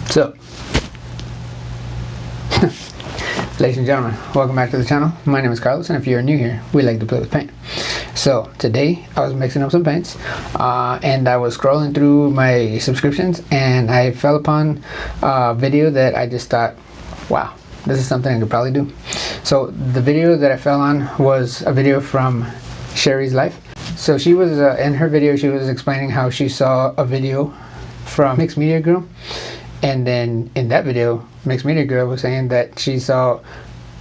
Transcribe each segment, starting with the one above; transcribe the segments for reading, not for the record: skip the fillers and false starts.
So, ladies and gentlemen, welcome back to the channel. My name is Carlos, and if you're new here, we like to play with paint. So today I was mixing up some paints, and I was scrolling through my subscriptions, and I fell upon a video that I just thought, wow, this is something I could probably do. So the video that I fell on was a video from Sherry's Life. So she was in her video, she was explaining how she saw a video from Mixed Media Girl, and then in that video Mixed Media Girl was saying that she saw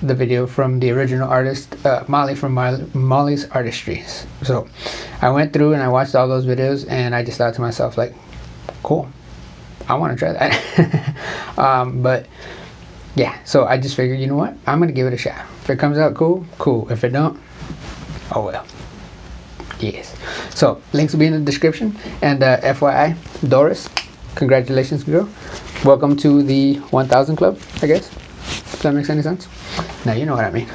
the video from the original artist Molly from Molly's Artistry. So I went through and I watched all those videos, and I just thought to myself, like, cool, I want to try that. But yeah, so I just figured, you know what, I'm gonna give it a shot. If it comes out cool, cool. If it don't, oh well. Yes. So links will be in the description, and FYI, Doris, congratulations, girl. Welcome to the 1000 club, I guess, if that makes any sense. Now you know what I mean.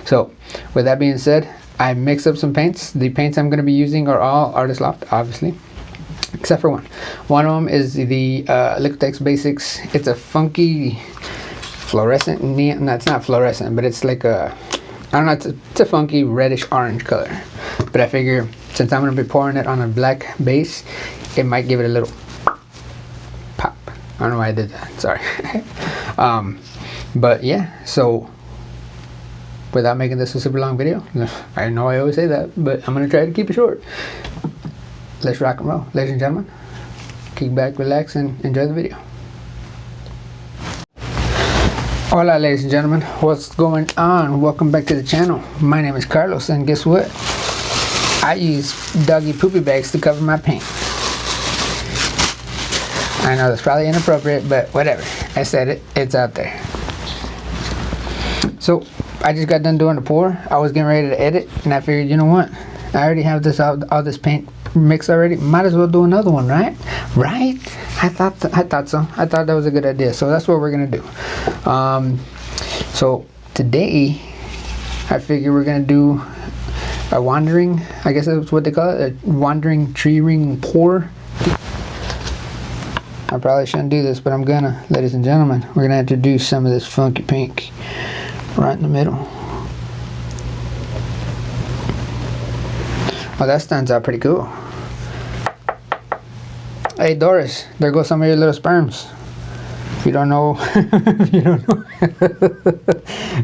So with that being said, I mixed up some paints. The paints I'm going to be using are all Artist Loft, obviously, except for one. One of them is the Liquitex Basics. It's a funky fluorescent neon. No, it's not fluorescent, but it's like a, I don't know, it's a funky reddish orange color. But I figure since I'm going to be pouring it on a black base, it might give it a little pop. I don't know why I did that, sorry. But yeah, so without making this a super long video, I know I always say that, but I'm going to try to keep it short. Let's rock and roll, ladies and gentlemen. Kick back, relax, and enjoy the video. Hola, ladies and gentlemen, what's going on? Welcome back to the channel. My name is Carlos, and guess what? I use doggy poopy bags to cover my paint. I know that's probably inappropriate, but whatever. I said it, it's out there. So I just got done doing the pour. I was getting ready to edit, and I figured, you know what? I already have this all this paint mixed already. Might as well do another one, right? Right? I thought so. I thought that was a good idea. So that's what we're gonna do. So today, I figure we're gonna do a wandering, I guess that's what they call it, a wandering tree ring pour. I probably shouldn't do this, but I'm gonna, ladies and gentlemen. We're gonna introduce some of this funky pink right in the middle. Oh, that stands out pretty cool. Hey Doris, there goes some of your little sperms. If you don't know, if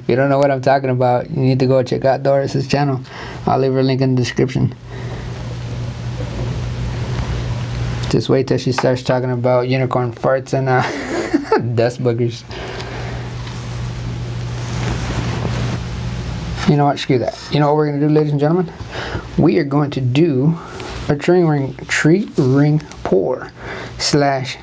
you don't know what I'm talking about, you need to go check out Doris's channel. I'll leave her link in the description. Just wait till she starts talking about unicorn farts and dust boogers. You know what? Screw that. You know what we're going to do, ladies and gentlemen? We are going to do a tree ring pour slash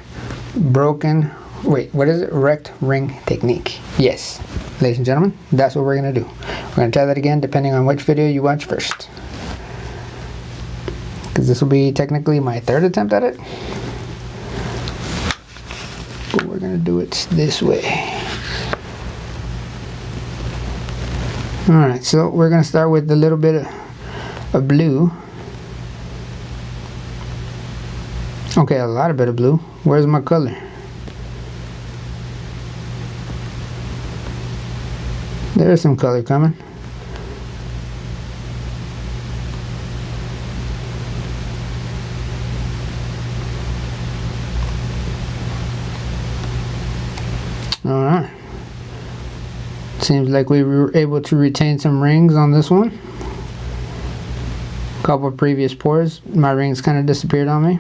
broken, wait, what is it? Wrecked ring technique. Yes, ladies and gentlemen, that's what we're going to do. We're going to try that again depending on which video you watch first. Because this will be technically my third attempt at it. But we're going to do it this way. Alright, so we're going to start with a little bit of blue. Okay, a lot of bit of blue. Where's my color? There's some color coming. Alright. Seems like we were able to retain some rings on this one. A couple of previous pours, my rings kind of disappeared on me.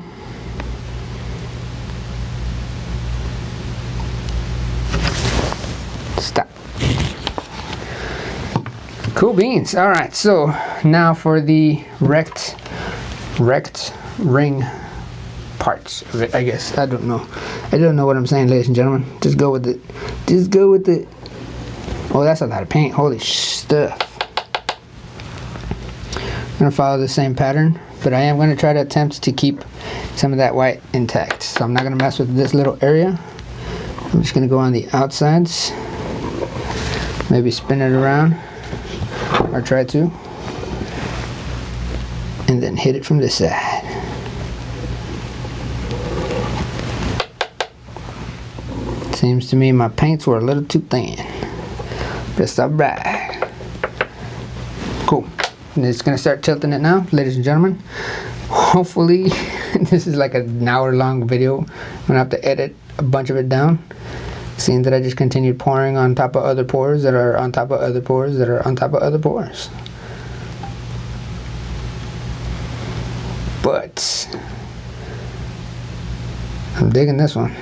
Stop. Cool beans. Alright, so now for the wrecked ring parts of it, I guess. I don't know what I'm saying, ladies and gentlemen. Just go with it. Just go with it. Oh, that's a lot of paint. Holy stuff. I'm going to follow the same pattern, but I am going to try to attempt to keep some of that white intact. So I'm not going to mess with this little area. I'm just going to go on the outsides. Maybe spin it around. Or try to. And then hit it from this side. Seems to me my paints were a little too thin. That's alright. Cool. And it's gonna start tilting it now, ladies and gentlemen. Hopefully, this is like an hour-long video. I'm gonna have to edit a bunch of it down. Seeing that I just continued pouring on top of other pours that are on top of other pours that are on top of other pours. But I'm digging this one.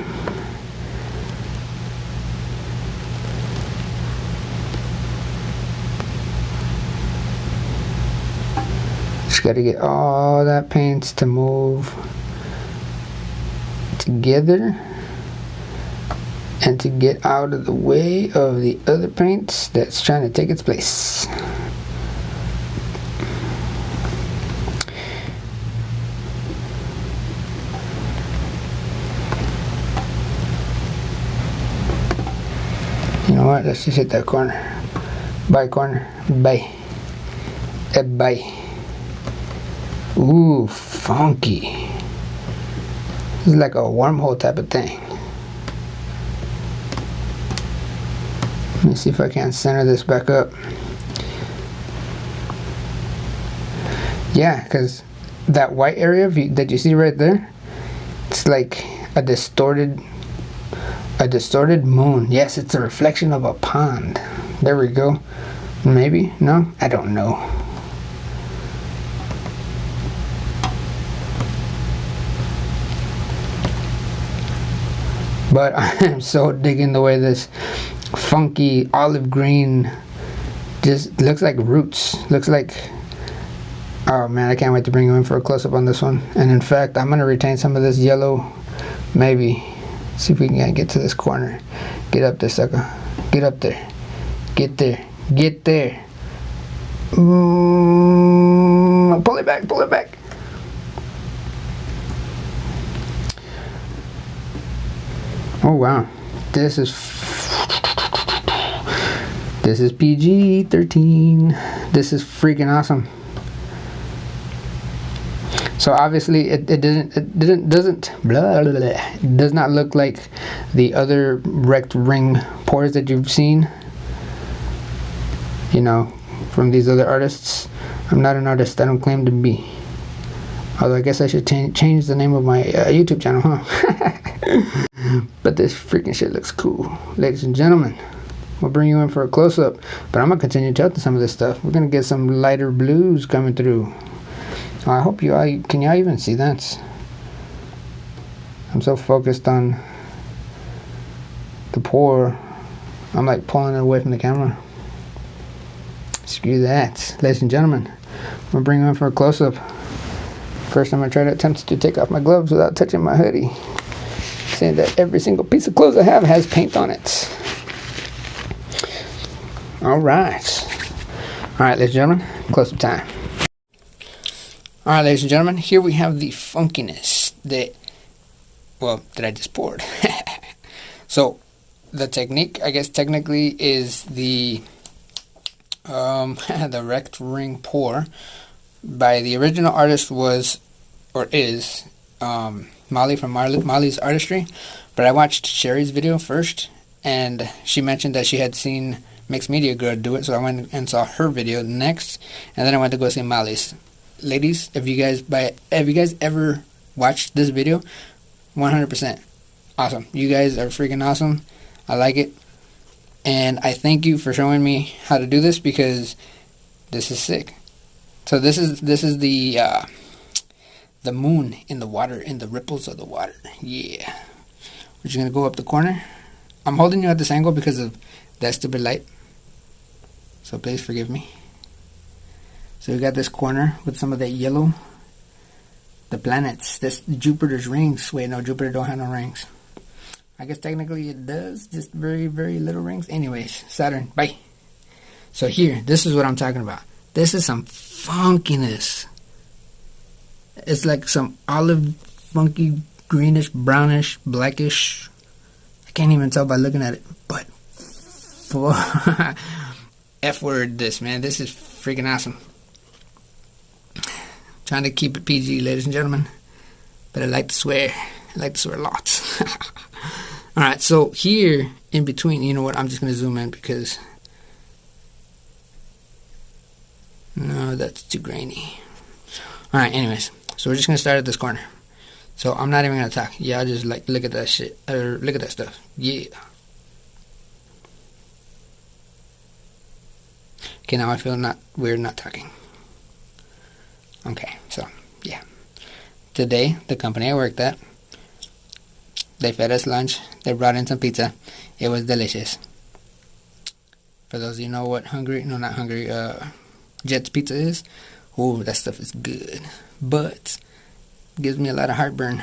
Just got to get all that paint to move together and to get out of the way of the other paint that's trying to take its place. You know what? Let's just hit that corner. Bye, corner. Bye. Bye. Ooh, funky. This is like a wormhole type of thing. Let me see if I can center this back up. Yeah, because that white area that you see right there, it's like a distorted moon. Yes, it's a reflection of a pond. There we go. Maybe? No? I don't know. But I am so digging the way this funky olive green just looks like roots. Looks like, oh man, I can't wait to bring you in for a close-up on this one. And in fact, I'm gonna retain some of this yellow. Maybe see if we can get to this corner. Get up there, sucker. Get up there. Get there. Get there. Pull it back. Pull it back. Oh wow, this is PG-13. This is freaking awesome. So obviously it does not look like the other rect ring pours that you've seen, you know, from these other artists. I'm not an artist. I don't claim to be. Although I guess I should change the name of my YouTube channel, huh? But this freaking shit looks cool. Ladies and gentlemen, we'll bring you in for a close-up. But I'm going to continue tilting some of this stuff. We're going to get some lighter blues coming through. I hope can y'all even see that? I'm so focused on the pour, I'm like pulling it away from the camera. Screw that. Ladies and gentlemen, I'm going to bring you in for a close-up. First, I'm going to try to attempt to take off my gloves without touching my hoodie. Saying that every single piece of clothes I have has paint on it. Alright, ladies and gentlemen, close-up time. Alright, ladies and gentlemen, here we have the funkiness that I just poured. So, the technique, I guess technically, is the the rect ring pour by the original artist was, or is, Molly from Molly's Artistry. But I watched Sherry's video first, and she mentioned that she had seen Mixed Media Girl do it, so I went and saw her video next, and then I went to go see Molly's. Ladies, have you guys ever watched this video? 100% awesome. You guys are freaking awesome. I like it, and I thank you for showing me how to do this, because this is sick. So this is the moon in the water, in the ripples of the water. Yeah. We're just gonna go up the corner. I'm holding you at this angle because of that stupid light, so please forgive me. So we got this corner with some of that yellow. The planets. This Jupiter's rings. Wait, no, Jupiter don't have no rings. I guess technically it does. Just very, very little rings. Anyways, Saturn. Bye. So here, this is what I'm talking about. This is some funkiness. It's like some olive, funky, greenish, brownish, blackish. I can't even tell by looking at it. But F word this, man. This is freaking awesome. Trying to keep it PG, ladies and gentlemen. But I like to swear. I like to swear lots. Alright, so here in between, you know what, I'm just going to zoom in because no, that's too grainy. Alright, anyways, so we're just going to start at this corner. So I'm not even going to talk. Yeah, I just like, look at that shit, or look at that stuff. Yeah. Okay, now I feel not weird not talking. Okay, so, yeah. Today, the company I worked at, they fed us lunch. They brought in some pizza. It was delicious. For those of you who know what Jet's Pizza is, oh, that stuff is good. But, it gives me a lot of heartburn.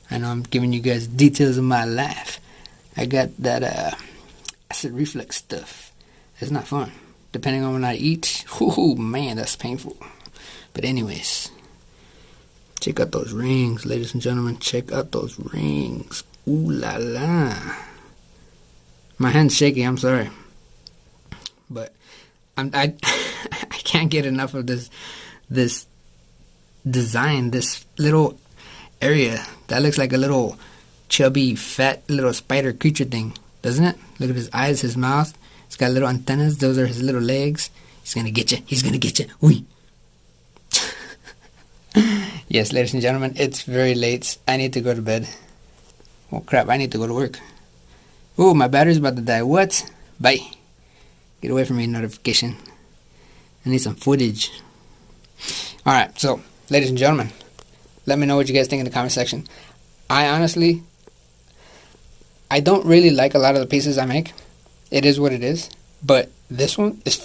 I know I'm giving you guys details of my life. I got that acid reflux stuff. It's not fun. Depending on when I eat, oh man, that's painful. But anyways, check out those rings, ladies and gentlemen. Check out those rings. Ooh la la. My hand's shaky, I'm sorry. But I can't get enough of this design, this little area that looks like a little chubby, fat little spider creature thing, doesn't it? Look at his eyes, his mouth. He's got little antennas. Those are his little legs. He's gonna get you. He's gonna get you. Wee. Yes, ladies and gentlemen, it's very late. I need to go to bed. Oh crap, I need to go to work. Oh, my battery's about to die. What? Bye. Get away from me, notification. I need some footage. Alright, so, ladies and gentlemen, let me know what you guys think in the comment section. I honestly, I don't really like a lot of the pieces I make. It is what it is. But this one is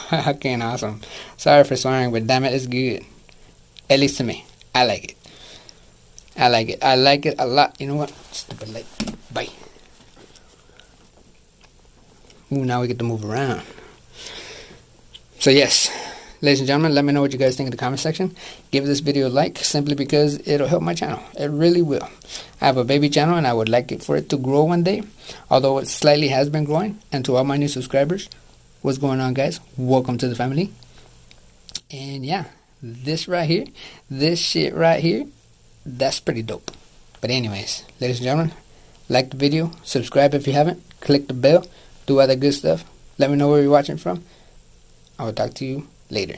fucking awesome. Sorry for swearing, but damn it, it's good. At least to me. I like it. I like it. I like it a lot. You know what? Stupid light. Bye. Ooh, now we get to move around. So yes, ladies and gentlemen, let me know what you guys think in the comment section. Give this video a like, simply because it'll help my channel. It really will. I have a baby channel and I would like it for it to grow one day. Although it slightly has been growing. And to all my new subscribers, what's going on, guys? Welcome to the family. And yeah, this right here, this shit right here, that's pretty dope. But anyways, ladies and gentlemen, like the video, subscribe if you haven't, click the bell, do all that good stuff. Let me know where you're watching from. I will talk to you later.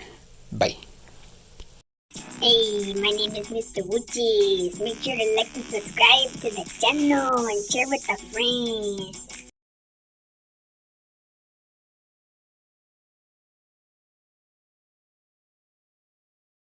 Bye. Hey, my name is Mr. Woochies. Make sure to like and subscribe to the channel and share with a friend.